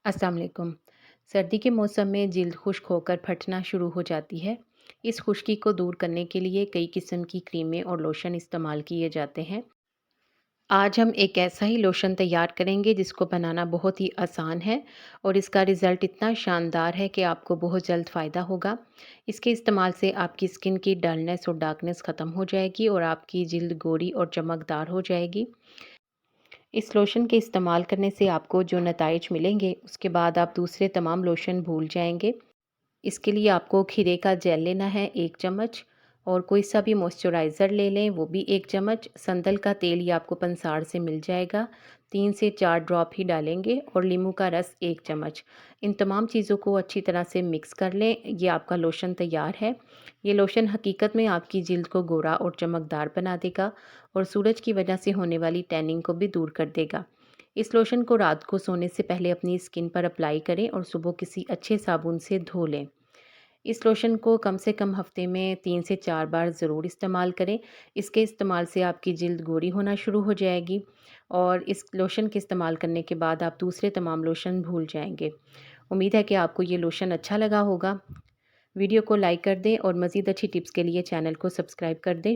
अस्सलाम वालेकुम। सर्दी के मौसम में जिल्द खुश्क होकर फटना शुरू हो जाती है। इस खुश्की को दूर करने के लिए कई किस्म की क्रीमें और लोशन इस्तेमाल किए जाते हैं। आज हम एक ऐसा ही लोशन तैयार करेंगे जिसको बनाना बहुत ही आसान है और इसका रिज़ल्ट इतना शानदार है कि आपको बहुत जल्द फ़ायदा होगा। इसके इस्तेमाल से आपकी स्किन की डलनेस और डार्कनेस ख़त्म हो जाएगी और आपकी जिल्द गोरी और चमकदार हो जाएगी। इस लोशन के इस्तेमाल करने से आपको जो नताइज मिलेंगे, उसके बाद आप दूसरे तमाम लोशन भूल जाएँगे। इसके लिए आपको खीरे का जेल लेना है 1 चम्मच और कोई सा भी मॉइस्चराइज़र ले लें, वो भी 1 चम्मच। संदल का तेल ये आपको पंसार से मिल जाएगा, 3 से 4 ड्रॉप ही डालेंगे और नींबू का रस 1 चम्मच। इन तमाम चीज़ों को अच्छी तरह से मिक्स कर लें, ये आपका लोशन तैयार है। ये लोशन हकीकत में आपकी जिल्द को गोरा और चमकदार बना देगा और सूरज की वजह से होने वाली टैनिंग को भी दूर कर देगा। इस लोशन को रात को सोने से पहले अपनी स्किन पर अप्लाई करें और सुबह किसी अच्छे साबुन से धो लें। इस लोशन को कम से कम हफ्ते में 3 से 4 बार ज़रूर इस्तेमाल करें। इसके इस्तेमाल से आपकी जिल्द गोरी होना शुरू हो जाएगी और इस लोशन के इस्तेमाल करने के बाद आप दूसरे तमाम लोशन भूल जाएँगे। उम्मीद है कि आपको ये लोशन अच्छा लगा होगा। वीडियो को लाइक कर दें और मज़ीद अच्छी टिप्स के लिए चैनल को सब्सक्राइब कर दें।